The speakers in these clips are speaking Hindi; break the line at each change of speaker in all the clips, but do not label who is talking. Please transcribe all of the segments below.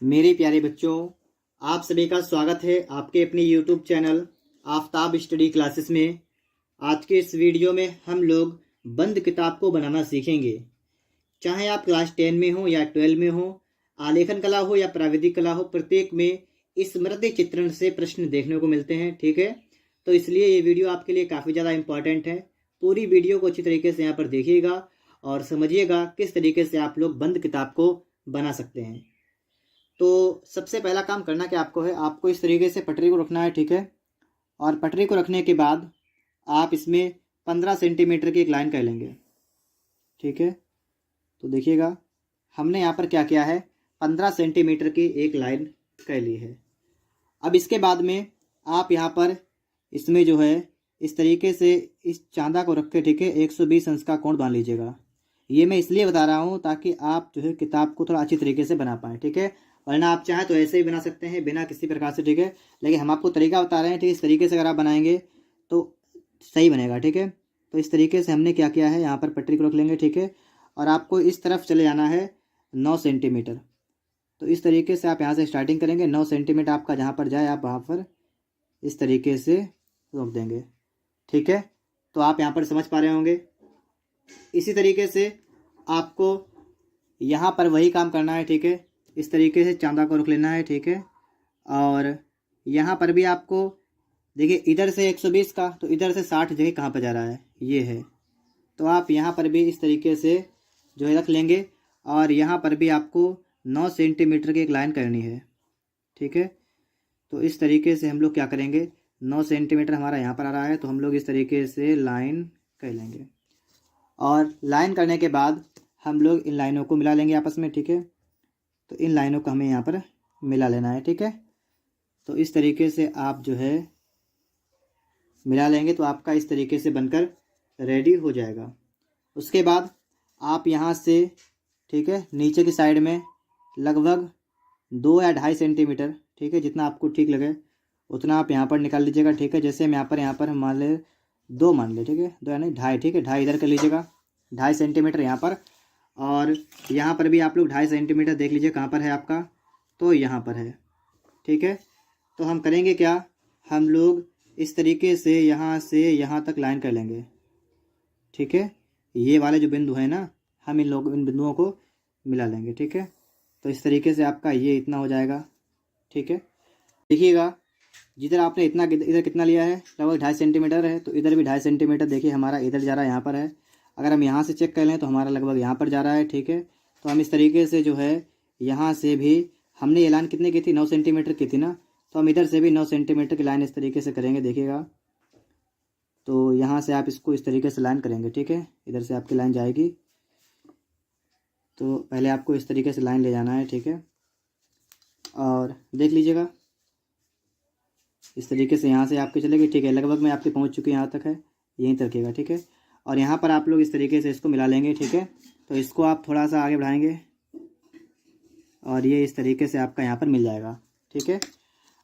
मेरे प्यारे बच्चों, आप सभी का स्वागत है आपके अपने YouTube channel Aftab study classes में। आज के इस वीडियो में हम लोग बंद किताब को बनाना सीखेंगे। चाहे आप क्लास 10 में हो या 12 में हो, आलेखन कला हो या प्राविधिक कला हो, प्रत्येक में स्मृति चित्रण से प्रश्न देखने को मिलते हैं। ठीक है, तो इसलिए ये वीडियो आपके लिए काफ़ी ज़्यादा इम्पॉर्टेंट है। पूरी वीडियो को अच्छी तरीके से यहाँ पर देखिएगा और समझिएगा किस तरीके से आप लोग बंद किताब को बना सकते हैं। तो सबसे पहला काम करना क्या आपको है, आपको इस तरीके से पटरी को रखना है। ठीक है, और पटरी को रखने के बाद आप इसमें 15 सेंटीमीटर की एक लाइन कर लेंगे। ठीक है, तो देखिएगा हमने यहाँ पर क्या किया है, 15 सेंटीमीटर की एक लाइन कर ली है। अब इसके बाद में आप यहाँ पर इसमें जो है इस तरीके से इस चांदा को रख के, ठीक है, 120 अंश का कोण बांध लीजिएगा। ये मैं इसलिए बता रहा हूँ ताकि आप जो है किताब को थोड़ा अच्छी तरीके से बना पाएँ। ठीक है, वरना आप चाहें तो ऐसे ही बना सकते हैं बिना किसी प्रकार से। ठीक है, लेकिन हम आपको तरीका बता रहे हैं। ठीक है, इस तरीके से अगर आप बनाएंगे तो सही बनेगा। ठीक है, तो इस तरीके से हमने क्या किया है, यहाँ पर पटरी को रख लेंगे। ठीक है, और आपको इस तरफ चले जाना है 9 सेंटीमीटर। तो इस तरीके से आप यहाँ से स्टार्टिंग करेंगे। 9 सेंटीमीटर आपका जहाँ पर जाए आप वहाँ पर इस तरीके से रोक देंगे। ठीक है, तो आप यहाँ पर समझ पा रहे होंगे। इसी तरीके से आपको यहाँ पर वही काम करना है। ठीक है, इस तरीके से चांदा को रख लेना है। ठीक है, और यहाँ पर भी आपको देखिए इधर से 120 का, तो इधर से 60 जगह कहाँ पर जा रहा है, ये है। तो आप यहाँ पर भी इस तरीके से जो है रख लेंगे और यहाँ पर भी आपको 9 सेंटीमीटर की एक लाइन करनी है। ठीक है, तो इस तरीके से हम लोग क्या करेंगे, 9 सेंटीमीटर हमारा यहाँ पर आ रहा है, तो हम लोग इस तरीके से लाइन कर लेंगे और लाइन करने के बाद हम लोग इन लाइनों को मिला लेंगे आपस में। ठीक है, तो इन लाइनों को हमें यहाँ पर मिला लेना है। ठीक है, तो इस तरीके से आप जो है मिला लेंगे तो आपका इस तरीके से बनकर रेडी हो जाएगा। उसके बाद आप यहाँ से, ठीक है, नीचे की साइड में लगभग 2 या 2.5 सेंटीमीटर, ठीक है, जितना आपको ठीक लगे उतना आप यहाँ पर निकाल लीजिएगा। ठीक है, जैसे हम यहाँ पर मान ले 2 मान ले। ठीक है, 2 यानी 2.5। ठीक है, 2.5 इधर कर लीजिएगा, 2.5 सेंटीमीटर यहाँ पर, और यहाँ पर भी आप लोग 2.5 सेंटीमीटर देख लीजिए कहाँ पर है आपका, तो यहाँ पर है। ठीक है, तो हम करेंगे क्या, हम लोग इस तरीके से यहाँ तक लाइन कर लेंगे। ठीक है, ये वाले जो बिंदु है ना, हम इन बिंदुओं को मिला लेंगे। ठीक है, तो इस तरीके से आपका ये इतना हो जाएगा। ठीक है, देखिएगा जिधर आपने इतना, इधर कितना लिया है, लगभग 2.5 सेंटीमीटर है, तो इधर भी 2.5 सेंटीमीटर देखिए हमारा इधर जा रहा है, यहाँ पर है। अगर हम यहाँ से चेक कर लें तो हमारा लगभग यहाँ पर जा रहा है। ठीक है, तो हम इस तरीके से जो है यहाँ से भी, हमने ये लाइन कितने की थी, 9 सेंटीमीटर की थी ना, तो हम इधर से भी 9 सेंटीमीटर की लाइन इस तरीके से करेंगे। देखिएगा, तो यहाँ से आप इसको इस tरीके से लाइन करेंगे। ठीक है, इधर से आपकी लाइन जाएगी, तो पहले आपको इस तरीके से लाइन ले जाना है। ठीक है, और देख लीजिएगा इस तरीके से यहाँ से आपके चलेगी। ठीक है, लगभग में आपकी पहुँच चुकी है, यहाँ तक है, यहीं तक रखिएगा। ठीक है, और यहाँ पर आप लोग इस तरीके से इसको मिला लेंगे। ठीक है, तो इसको आप थोड़ा सा आगे बढ़ाएंगे और ये इस तरीके से आपका यहाँ पर मिल जाएगा। ठीक है,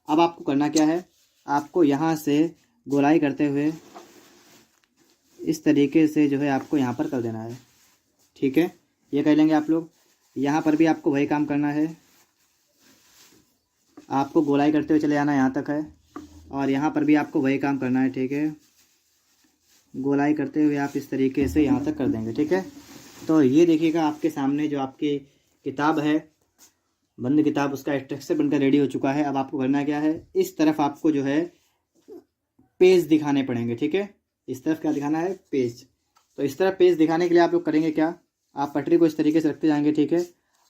अब आपको करना क्या है, आपको यहाँ से गोलाई करते हुए इस तरीके से जो है आपको यहाँ पर कर देना है। ठीक है, ये कर लेंगे आप लोग। यहाँ पर भी आपको वही काम करना है, आपको गोलाई करते हुए चले जाना, यहाँ तक है, और यहाँ पर भी आपको वही काम करना है। ठीक है, गोलाई करते हुए आप इस तरीके से यहाँ तक कर देंगे। ठीक है, तो ये देखिएगा आपके सामने जो आपकी किताब है, बंद किताब, उसका स्ट्रक्चर बनकर रेडी हो चुका है। अब आपको करना क्या है, इस तरफ आपको जो है पेज दिखाने पड़ेंगे। ठीक है, इस तरफ क्या दिखाना है, पेज। तो इस तरफ पेज दिखाने के लिए आप लोग करेंगे क्या, आप पटरी को इस तरीके से रखते जाएंगे। ठीक है,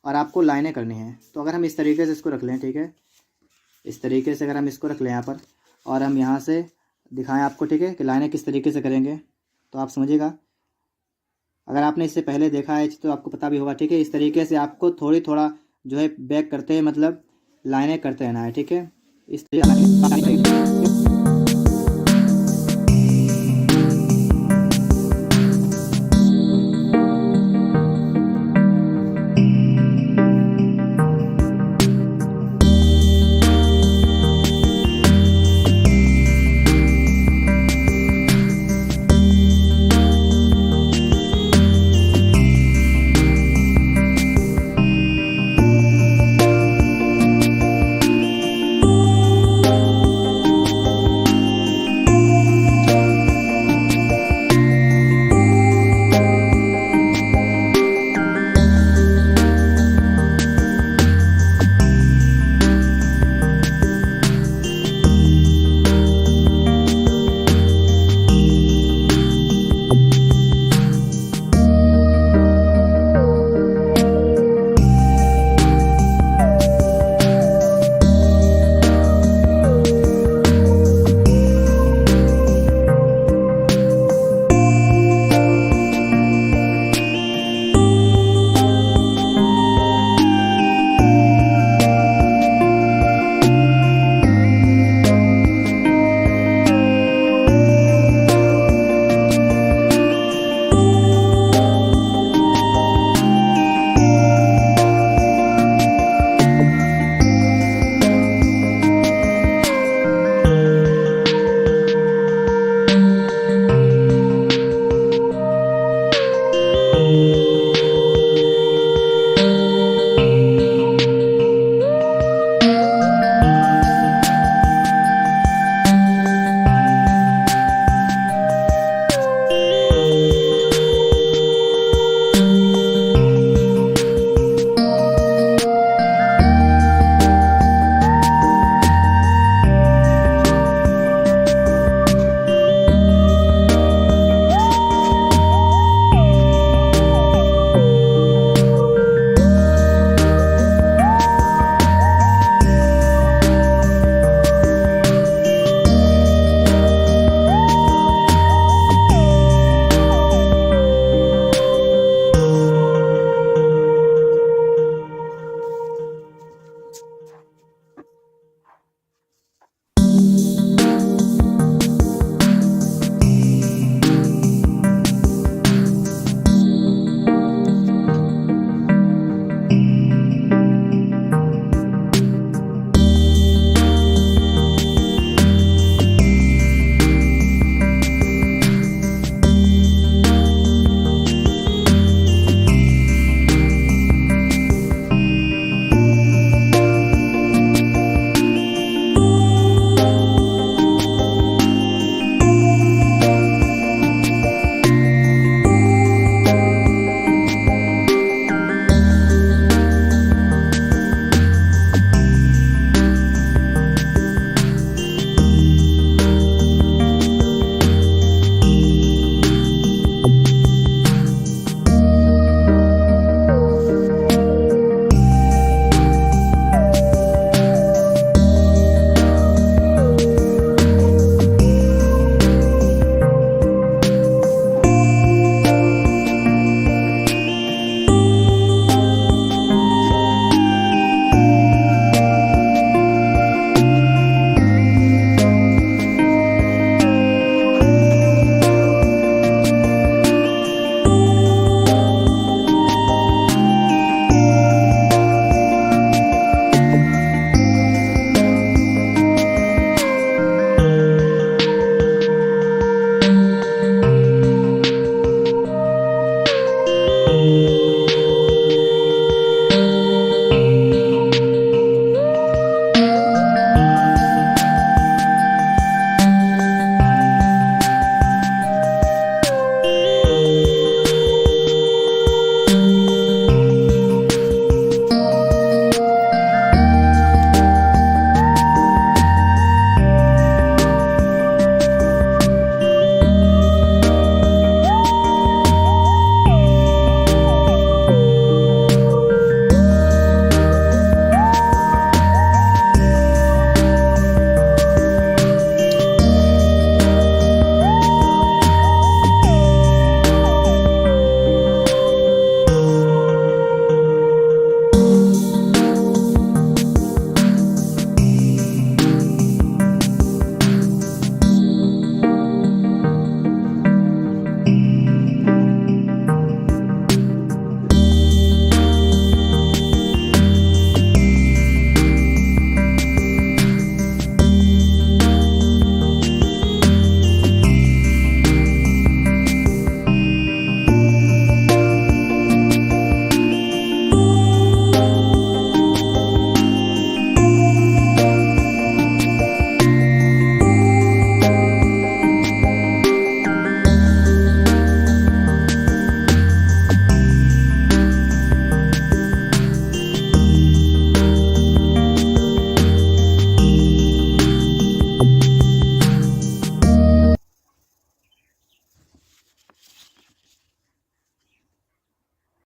और आपको लाइनें करनी हैं। तो अगर हम इस तरीके से इसको रख लें, ठीक है, इस तरीके से अगर हम इसको रख लें यहाँ पर, और हम यहाँ से दिखाएं आपको, ठीक है, कि लाइनें किस तरीके से करेंगे, तो आप समझिएगा। अगर आपने इससे पहले देखा है तो आपको पता भी होगा। ठीक है, इस तरीके से आपको थोड़ा जो है बैक करते हैं, मतलब लाइनें करते रहना है। ठीक है, इस तरीके